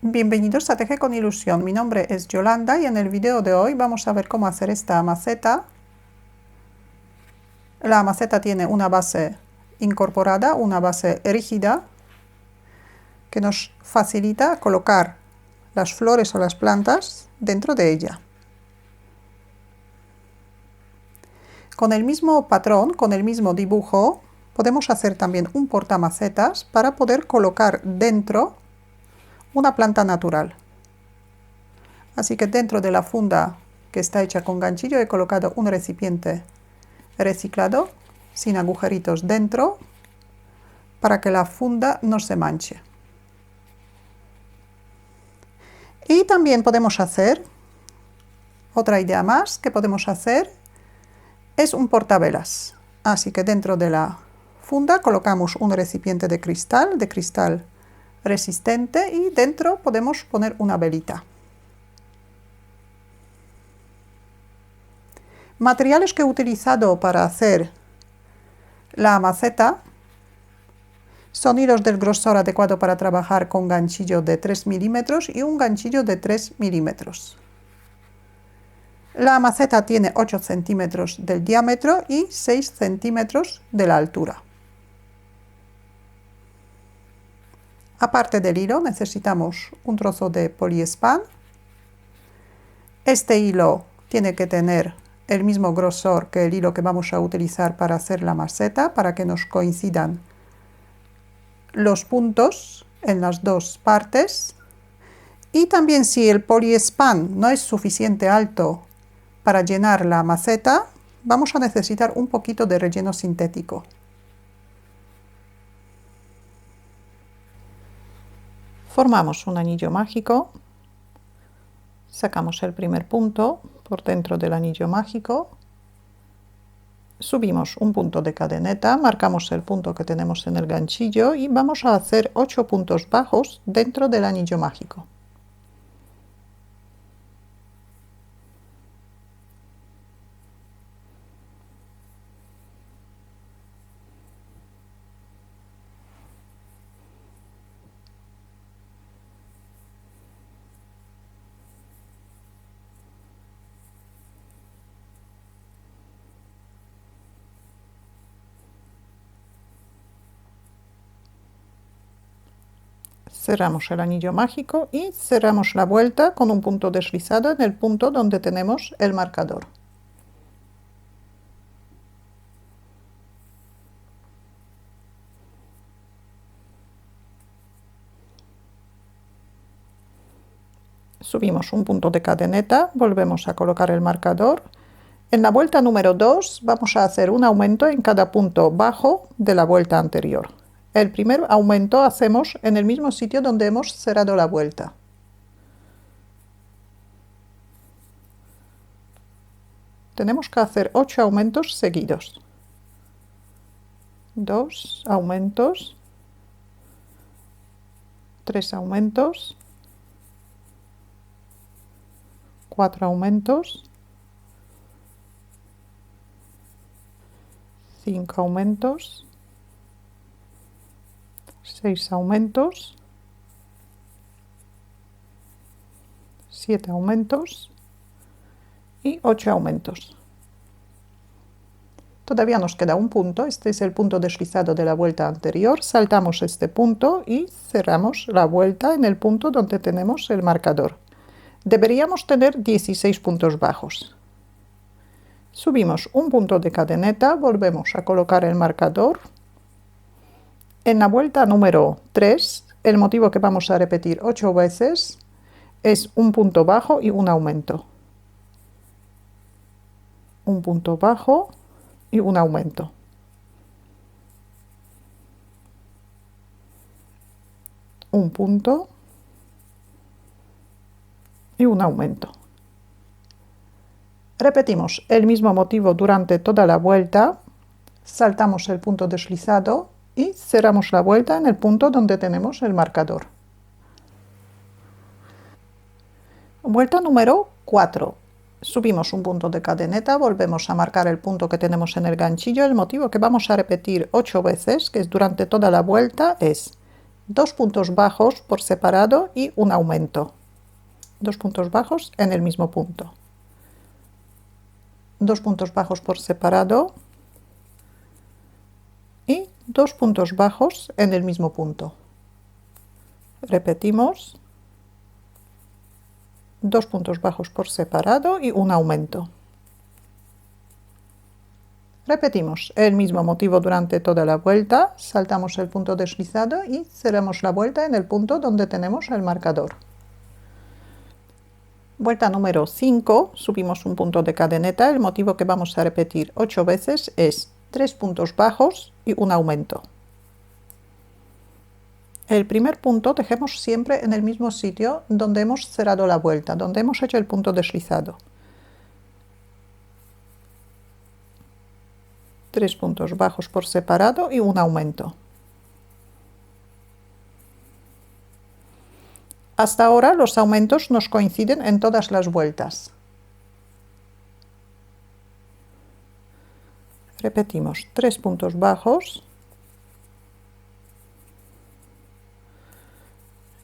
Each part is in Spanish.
Bienvenidos a Teje con Ilusión. Mi nombre es Yolanda y en el video de hoy vamos a ver cómo hacer esta maceta. La maceta tiene una base incorporada, una base rígida, que nos facilita colocar las flores o las plantas dentro de ella. Con el mismo patrón, con el mismo dibujo, podemos hacer también un portamacetas para poder colocar dentro una planta natural. Así que dentro de la funda que está hecha con ganchillo he colocado un recipiente reciclado sin agujeritos dentro para que la funda no se manche. Y también podemos hacer, otra idea más que podemos hacer, es un portavelas. Así que dentro de la funda colocamos un recipiente de cristal resistente, y dentro podemos poner una velita. Materiales que he utilizado para hacer la maceta son hilos del grosor adecuado para trabajar con ganchillo de 3 milímetros y un ganchillo de 3 milímetros. La maceta tiene 8 centímetros del diámetro y 6 centímetros de la altura. Aparte del hilo necesitamos un trozo de poliespan. Este hilo tiene que tener el mismo grosor que el hilo que vamos a utilizar para hacer la maceta, para que nos coincidan los puntos en las dos partes. Y también, si el poliespan no es suficiente alto para llenar la maceta, vamos a necesitar un poquito de relleno sintético. Formamos un anillo mágico, sacamos el primer punto por dentro del anillo mágico, subimos un punto de cadeneta, marcamos el punto que tenemos en el ganchillo y vamos a hacer 8 puntos bajos dentro del anillo mágico. Cerramos el anillo mágico y cerramos la vuelta con un punto deslizado en el punto donde tenemos el marcador. Subimos un punto de cadeneta, volvemos a colocar el marcador. En la vuelta número 2 vamos a hacer un aumento en cada punto bajo de la vuelta anterior. El primer aumento hacemos en el mismo sitio donde hemos cerrado la vuelta. Tenemos que hacer 8 aumentos seguidos. 2 aumentos, 3 aumentos, 4 aumentos, 5 aumentos, 6 aumentos, 7 aumentos y 8 aumentos. Todavía nos queda un punto, este es el punto deslizado de la vuelta anterior. Saltamos este punto y cerramos la vuelta en el punto donde tenemos el marcador. Deberíamos tener 16 puntos bajos. Subimos un punto de cadeneta, volvemos a colocar el marcador. En la vuelta número 3, el motivo que vamos a repetir 8 veces es un punto bajo y un aumento. Un punto bajo y un aumento. Un punto y un aumento. Repetimos el mismo motivo durante toda la vuelta, saltamos el punto deslizado y cerramos la vuelta en el punto donde tenemos el marcador. Vuelta número 4. Subimos un punto de cadeneta, volvemos a marcar el punto que tenemos en el ganchillo. El motivo que vamos a repetir 8 veces, que es durante toda la vuelta, es 2 puntos bajos por separado y un aumento. 2 puntos bajos en el mismo punto. 2 puntos bajos por separado y 2 puntos bajos en el mismo punto. Repetimos. 2 puntos bajos por separado y un aumento. Repetimos el mismo motivo durante toda la vuelta, saltamos el punto deslizado y cerramos la vuelta en el punto donde tenemos el marcador. Vuelta número 5, subimos un punto de cadeneta, el motivo que vamos a repetir 8 veces es 3 puntos bajos y un aumento. El primer punto dejemos siempre en el mismo sitio donde hemos cerrado la vuelta, donde hemos hecho el punto deslizado. 3 puntos bajos por separado y un aumento. Hasta ahora los aumentos nos coinciden en todas las vueltas. Repetimos 3 puntos bajos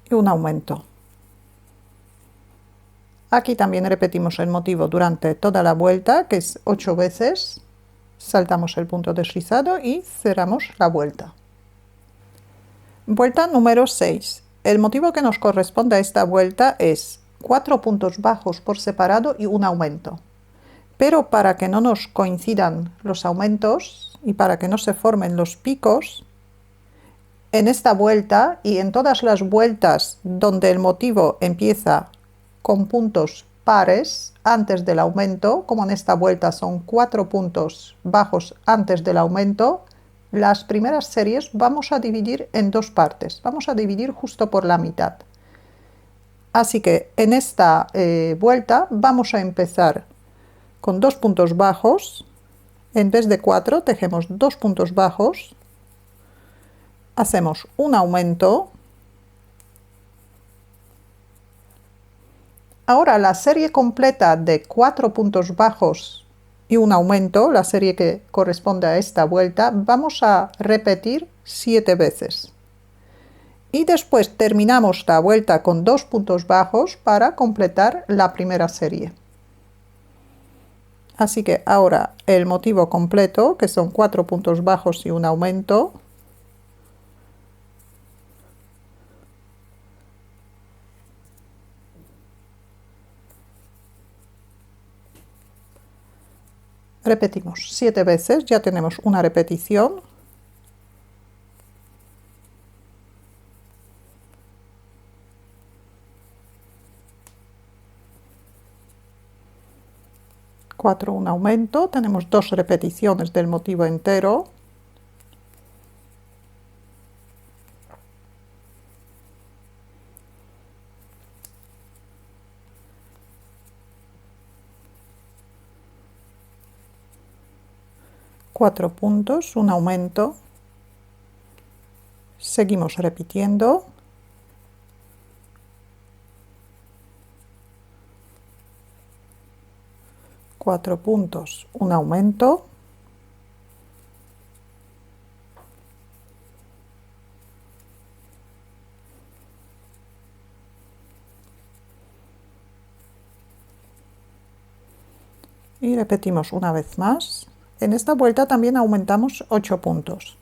y un aumento. Aquí también repetimos el motivo durante toda la vuelta, que es 8 veces. Saltamos el punto deslizado y cerramos la vuelta. Vuelta número 6. El motivo que nos corresponde a esta vuelta es 4 puntos bajos por separado y un aumento. Pero para que no nos coincidan los aumentos y para que no se formen los picos, en esta vuelta y en todas las vueltas donde el motivo empieza con puntos pares antes del aumento, como en esta vuelta son 4 puntos bajos antes del aumento, las primeras series vamos a dividir en dos partes, vamos a dividir justo por la mitad. Así que en esta vuelta vamos a empezar con 2 puntos bajos, en vez de 4 tejemos 2 puntos bajos, hacemos un aumento. Ahora la serie completa de 4 puntos bajos y un aumento, la serie que corresponde a esta vuelta, vamos a repetir 7 veces. Y después terminamos la vuelta con 2 puntos bajos para completar la primera serie. Así que ahora el motivo completo, que son 4 puntos bajos y un aumento, repetimos 7 veces, ya tenemos una repetición. Cuatro, un aumento, tenemos 2 repeticiones del motivo entero. Cuatro puntos, un aumento. Seguimos repitiendo. Cuatro puntos, un aumento. Y repetimos una vez más. En esta vuelta también aumentamos 8 puntos.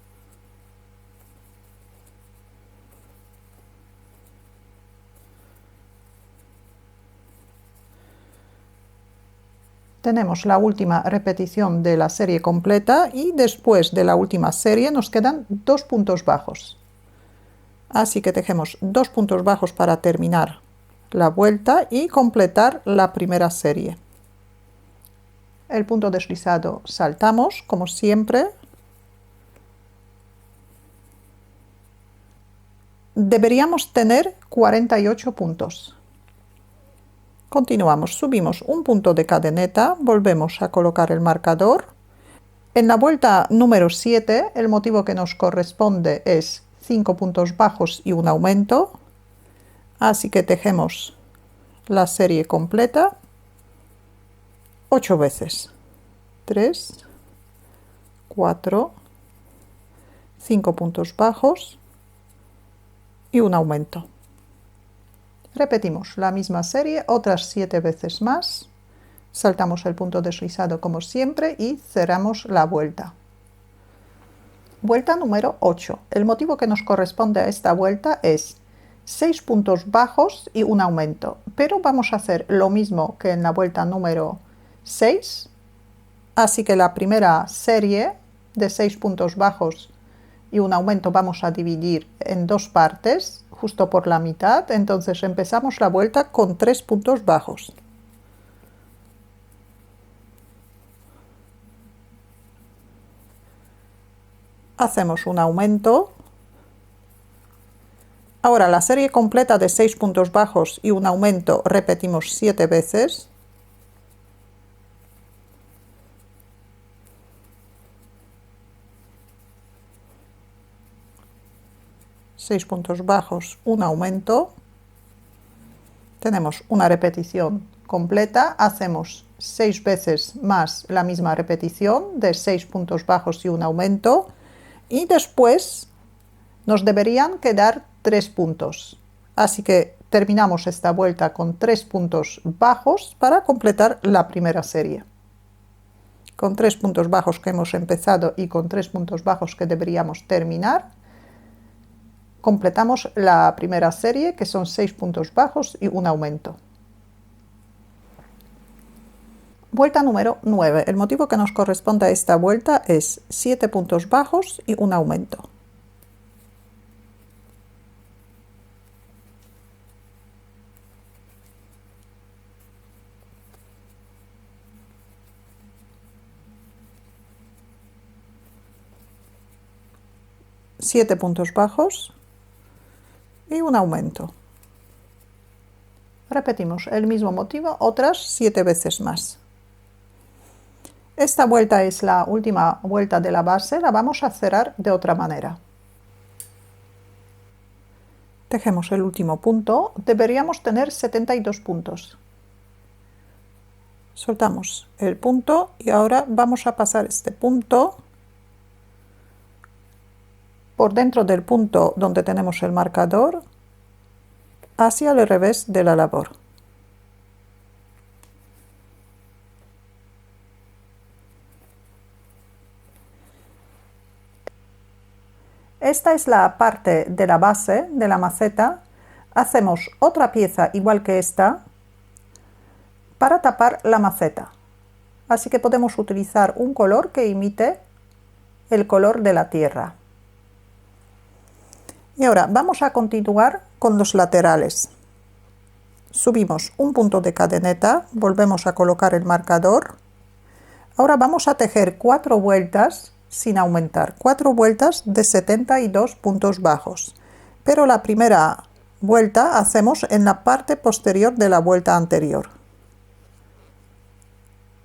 Tenemos la última repetición de la serie completa y después de la última serie nos quedan 2 puntos bajos. Así que tejemos 2 puntos bajos para terminar la vuelta y completar la primera serie. El punto deslizado saltamos, como siempre. Deberíamos tener 48 puntos. Continuamos, subimos un punto de cadeneta, volvemos a colocar el marcador. En la vuelta número 7, el motivo que nos corresponde es 5 puntos bajos y un aumento. Así que tejemos la serie completa 8 veces. 3, 4, 5 puntos bajos y un aumento. Repetimos la misma serie otras 7 veces más. Saltamos el punto deslizado como siempre y cerramos la vuelta. Vuelta número 8. El motivo que nos corresponde a esta vuelta es 6 puntos bajos y un aumento, pero vamos a hacer lo mismo que en la vuelta número 6, así que la primera serie de 6 puntos bajos y un aumento vamos a dividir en dos partes, justo por la mitad, entonces empezamos la vuelta con 3 puntos bajos. Hacemos un aumento. Ahora la serie completa de 6 puntos bajos y un aumento repetimos 7 veces. Seis puntos bajos, un aumento. Tenemos una repetición completa. Hacemos 6 veces más la misma repetición de 6 puntos bajos y un aumento. Y después nos deberían quedar 3 puntos. Así que terminamos esta vuelta con 3 puntos bajos para completar la primera serie. Con 3 puntos bajos que hemos empezado y con 3 puntos bajos que deberíamos terminar, completamos la primera serie, que son 6 puntos bajos y un aumento. Vuelta número 9. El motivo que nos corresponde a esta vuelta es 7 puntos bajos y un aumento. Siete puntos bajos y un aumento. Repetimos el mismo motivo otras 7 veces más. Esta vuelta es la última vuelta de la base, la vamos a cerrar de otra manera. Tejemos el último punto, deberíamos tener 72 puntos. Soltamos el punto y ahora vamos a pasar este punto por dentro del punto donde tenemos el marcador hacia el revés de la labor. Esta es la parte de la base de la maceta. Hacemos otra pieza igual que esta para tapar la maceta. Así que podemos utilizar un color que imite el color de la tierra. Y ahora vamos a continuar con los laterales. Subimos un punto de cadeneta, volvemos a colocar el marcador. Ahora vamos a tejer 4 vueltas sin aumentar, 4 vueltas de 72 puntos bajos. Pero la primera vuelta hacemos en la parte posterior de la vuelta anterior.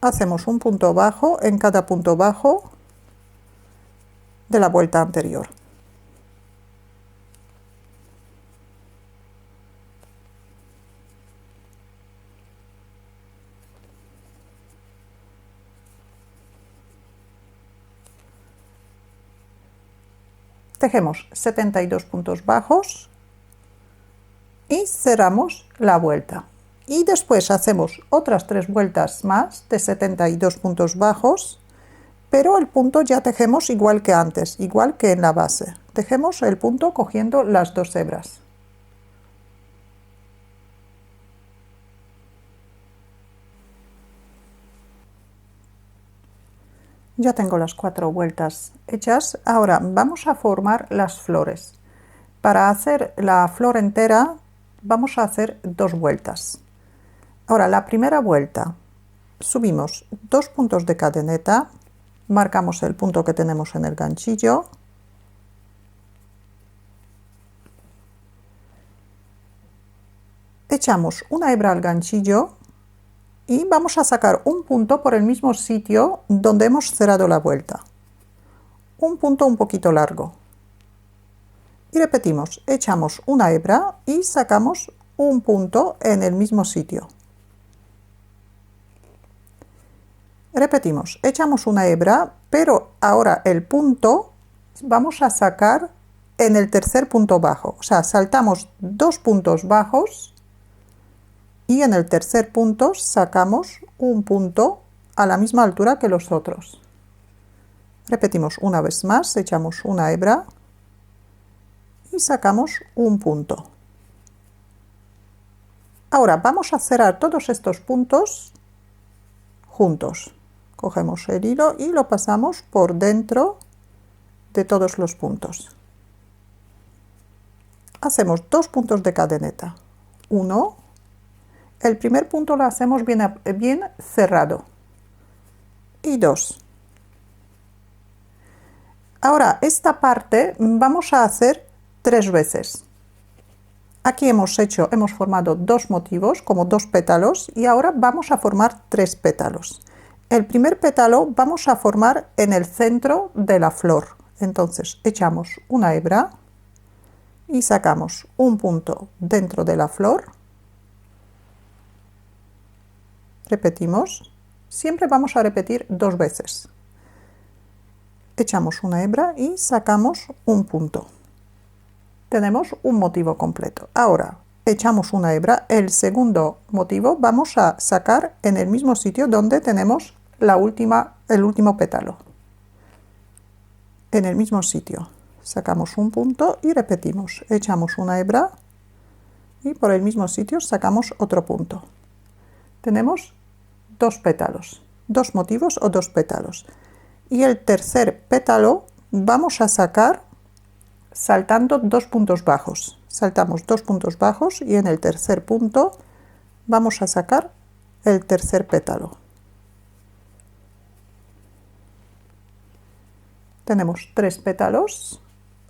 Hacemos un punto bajo en cada punto bajo de la vuelta anterior. Tejemos 72 puntos bajos y cerramos la vuelta. Y después hacemos otras 3 vueltas más de 72 puntos bajos, pero el punto ya tejemos igual que antes, igual que en la base. Tejemos el punto cogiendo las 2 hebras. Ya tengo las 4 vueltas hechas. Ahora vamos a formar las flores. Para hacer la flor entera vamos a hacer 2 vueltas. Ahora la primera vuelta subimos 2 puntos de cadeneta, marcamos el punto que tenemos en el ganchillo, echamos una hebra al ganchillo y vamos a sacar un punto por el mismo sitio donde hemos cerrado la vuelta. Un punto un poquito largo. Y repetimos, echamos una hebra y sacamos un punto en el mismo sitio. Repetimos, echamos una hebra, pero ahora el punto vamos a sacar en el tercer punto bajo. O sea, saltamos 2 puntos bajos y en el tercer punto sacamos un punto a la misma altura que los otros. Repetimos una vez más, echamos una hebra y sacamos un punto. Ahora vamos a cerrar todos estos puntos juntos. Cogemos el hilo y lo pasamos por dentro de todos los puntos. Hacemos 2 puntos de cadeneta. Uno, el primer punto lo hacemos bien cerrado. Y 2. Ahora esta parte vamos a hacer 3 veces. Aquí hemos formado 2 motivos, como 2 pétalos, y ahora vamos a formar 3 pétalos. El primer pétalo vamos a formar en el centro de la flor. Entonces echamos una hebra y sacamos un punto dentro de la flor. Repetimos. Siempre vamos a repetir 2 veces. Echamos una hebra y sacamos un punto. Tenemos un motivo completo. Ahora echamos una hebra. El segundo motivo vamos a sacar en el mismo sitio donde tenemos el último pétalo. En el mismo sitio sacamos un punto y repetimos. Echamos una hebra y por el mismo sitio sacamos otro punto. Tenemos 2 pétalos, 2 motivos o 2 pétalos. Y el tercer pétalo vamos a sacar saltando 2 puntos bajos. Saltamos 2 puntos bajos y en el tercer punto vamos a sacar el tercer pétalo. Tenemos 3 pétalos,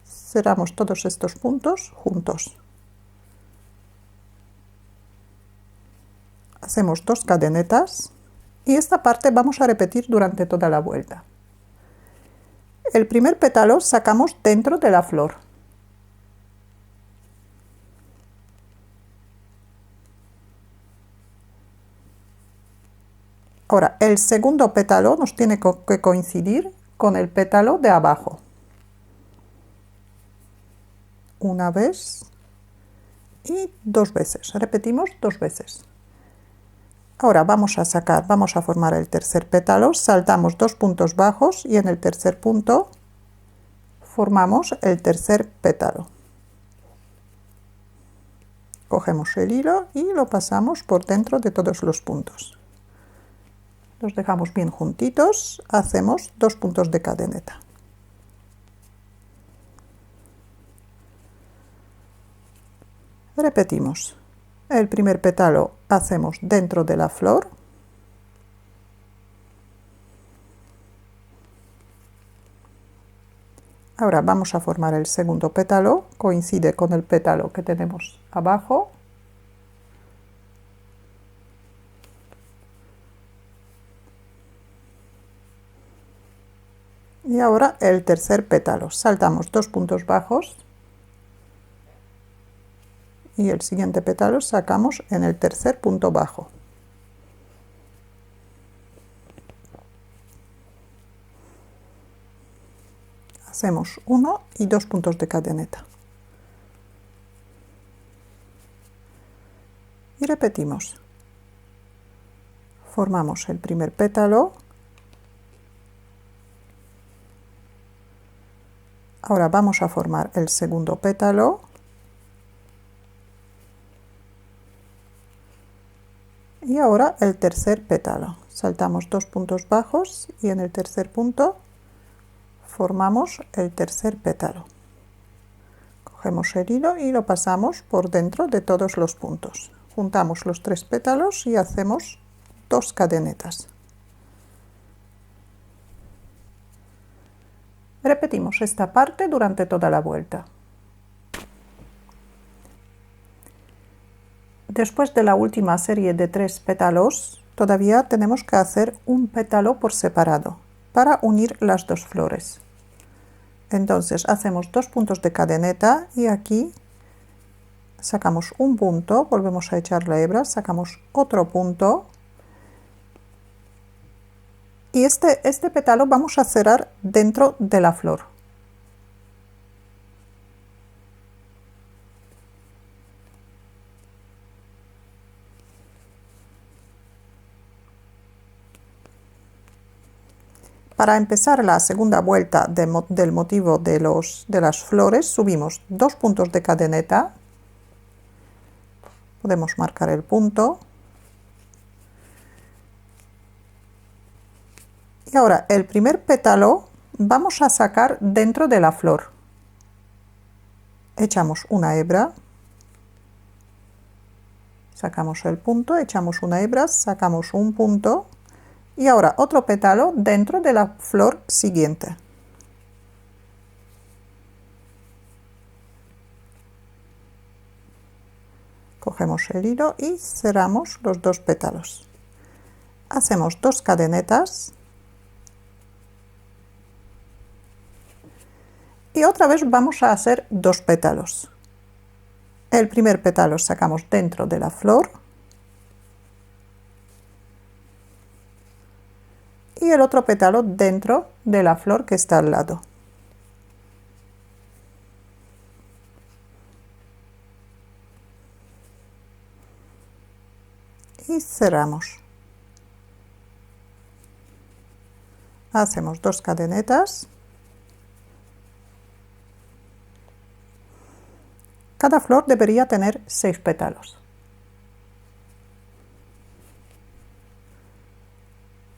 cerramos todos estos puntos juntos. Hacemos 2 cadenetas y esta parte vamos a repetir durante toda la vuelta. El primer pétalo sacamos dentro de la flor. Ahora, el segundo pétalo nos tiene que coincidir con el pétalo de abajo. Una vez y 2 veces. Repetimos 2 veces. Ahora vamos a formar el tercer pétalo, saltamos 2 puntos bajos y en el tercer punto formamos el tercer pétalo. Cogemos el hilo y lo pasamos por dentro de todos los puntos. Los dejamos bien juntitos, hacemos 2 puntos de cadeneta. Repetimos. El primer pétalo hacemos dentro de la flor. Ahora vamos a formar el segundo pétalo, coincide con el pétalo que tenemos abajo. Y ahora el tercer pétalo, saltamos 2 puntos bajos. Y el siguiente pétalo sacamos en el tercer punto bajo. Hacemos 1 y 2 puntos de cadeneta. Y repetimos. Formamos el primer pétalo. Ahora vamos a formar el segundo pétalo. Y ahora el tercer pétalo. Saltamos 2 puntos bajos y en el tercer punto formamos el tercer pétalo. Cogemos el hilo y lo pasamos por dentro de todos los puntos. Juntamos los 3 pétalos y hacemos 2 cadenetas. Repetimos esta parte durante toda la vuelta. Después de la última serie de 3 pétalos, todavía tenemos que hacer un pétalo por separado para unir las 2 flores. Entonces hacemos 2 puntos de cadeneta y aquí sacamos un punto, volvemos a echar la hebra, sacamos otro punto y este pétalo vamos a cerrar dentro de la flor. Para empezar la segunda vuelta del motivo de las flores, subimos 2 puntos de cadeneta, podemos marcar el punto, y ahora el primer pétalo vamos a sacar dentro de la flor. Echamos una hebra, sacamos el punto, echamos una hebra, sacamos un punto, y ahora otro pétalo dentro de la flor siguiente. Cogemos el hilo y cerramos los 2 pétalos. Hacemos 2 cadenetas y otra vez vamos a hacer 2 pétalos. El primer pétalo sacamos dentro de la flor y el otro pétalo dentro de la flor que está al lado. Y cerramos. Hacemos 2 cadenetas. Cada flor debería tener 6 pétalos.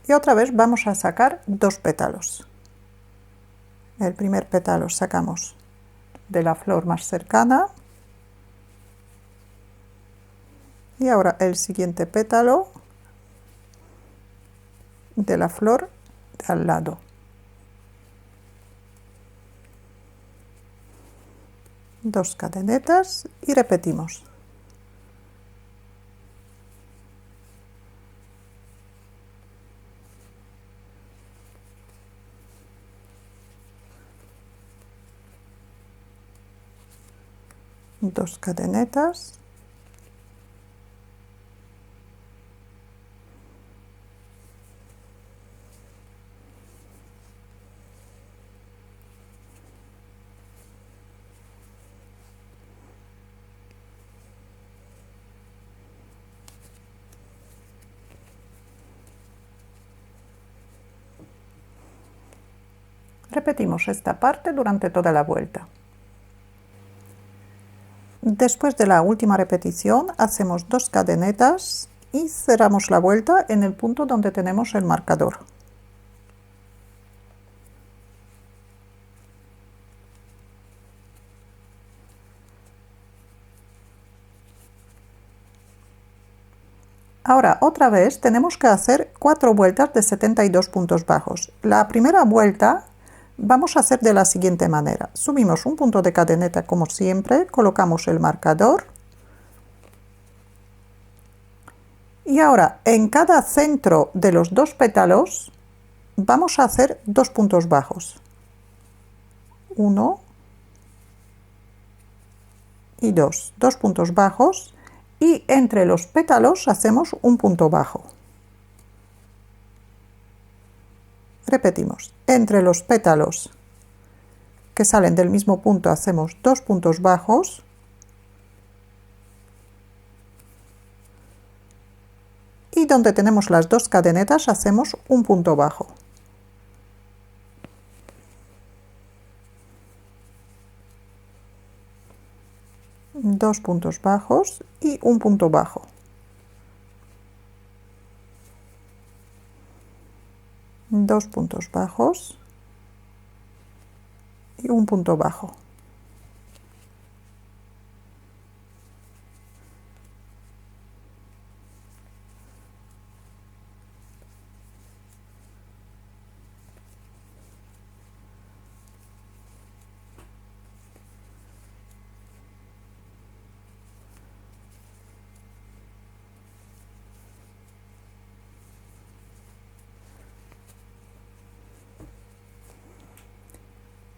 Y otra vez vamos a sacar 2 pétalos. El primer pétalo sacamos de la flor más cercana. Y ahora el siguiente pétalo de la flor de al lado. Dos cadenetas y repetimos. Dos cadenetas. Repetimos esta parte durante toda la vuelta. Después de la última repetición hacemos 2 cadenetas y cerramos la vuelta en el punto donde tenemos el marcador. Ahora otra vez tenemos que hacer 4 vueltas de 72 puntos bajos. La primera vuelta vamos a hacer de la siguiente manera. Subimos un punto de cadeneta como siempre, colocamos el marcador. Y ahora en cada centro de los 2 pétalos vamos a hacer 2 puntos bajos. 1 y 2. 2 puntos bajos. Y entre los pétalos hacemos un punto bajo. Repetimos, entre los pétalos que salen del mismo punto hacemos 2 puntos bajos. Y donde tenemos las 2 cadenetas hacemos un punto bajo. Dos puntos bajos y un punto bajo. Dos puntos bajos y un punto bajo.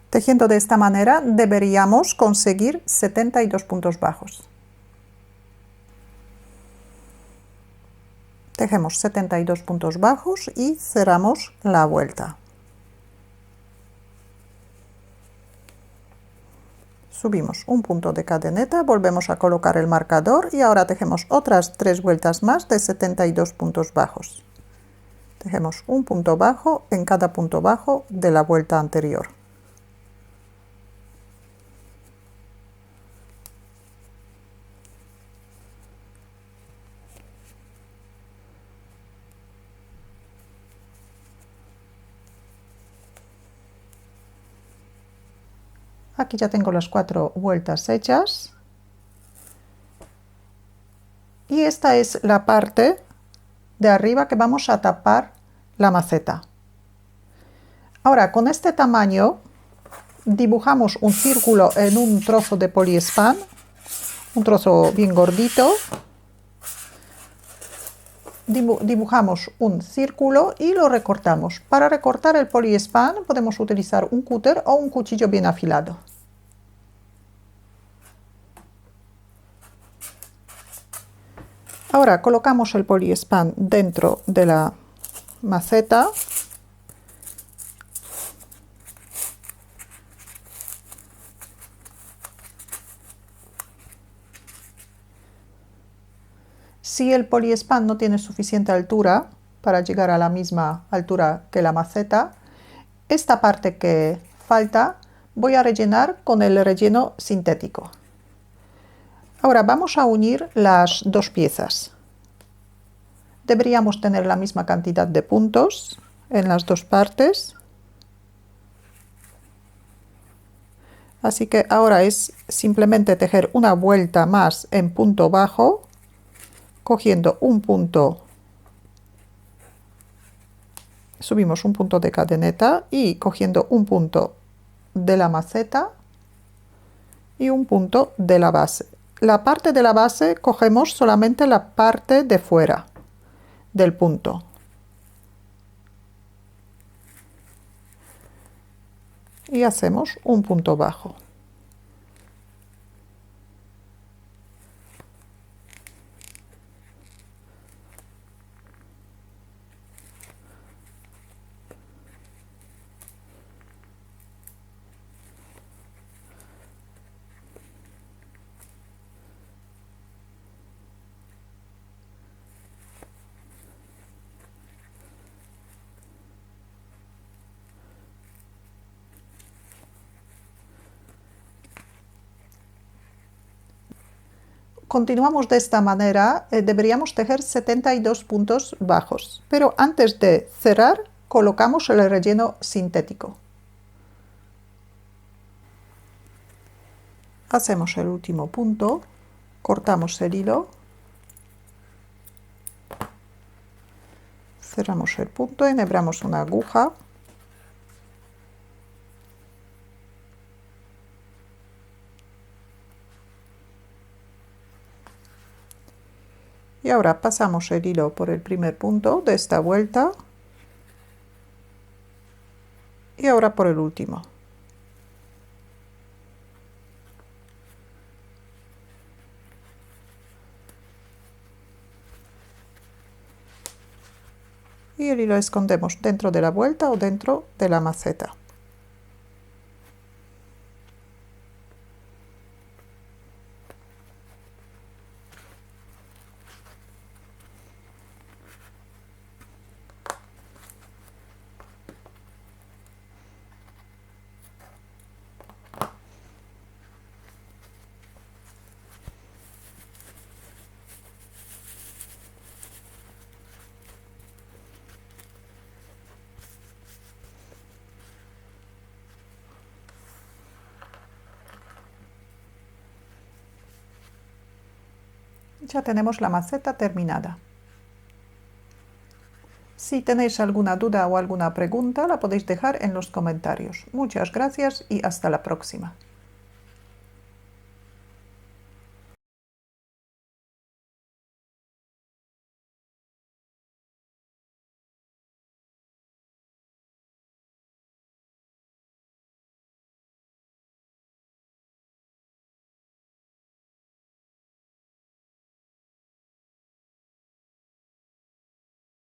Tejiendo de esta manera deberíamos conseguir 72 puntos bajos. Tejemos 72 puntos bajos y cerramos la vuelta. Subimos un punto de cadeneta, volvemos a colocar el marcador y ahora tejemos otras 3 vueltas más de 72 puntos bajos. Tejemos un punto bajo en cada punto bajo de la vuelta anterior. Aquí ya tengo las 4 vueltas hechas. Y esta es la parte de arriba que vamos a tapar la maceta. Ahora, con este tamaño, dibujamos un círculo en un trozo de poliespan, un trozo bien gordito. Dibujamos un círculo y lo recortamos. Para recortar el poliespan podemos utilizar un cúter o un cuchillo bien afilado. Ahora colocamos el poliespan dentro de la maceta. Si el poliespan no tiene suficiente altura para llegar a la misma altura que la maceta, esta parte que falta voy a rellenar con el relleno sintético. Ahora vamos a unir las dos piezas. Deberíamos tener la misma cantidad de puntos en las dos partes. Así que ahora es simplemente tejer una vuelta más en punto bajo, cogiendo un punto, subimos un punto de cadeneta y cogiendo un punto de la maceta y un punto de la base. La parte de la base cogemos solamente la parte de fuera del punto. Y hacemos un punto bajo. Continuamos de esta manera, deberíamos tejer 72 puntos bajos, pero antes de cerrar colocamos el relleno sintético. Hacemos el último punto, cortamos el hilo, cerramos el punto, enhebramos una aguja. Y ahora pasamos el hilo por el primer punto de esta vuelta y ahora por el último. Y el hilo escondemos dentro de la vuelta o dentro de la maceta. Ya tenemos la maceta terminada. Si tenéis alguna duda o alguna pregunta, la podéis dejar en los comentarios. Muchas gracias y hasta la próxima.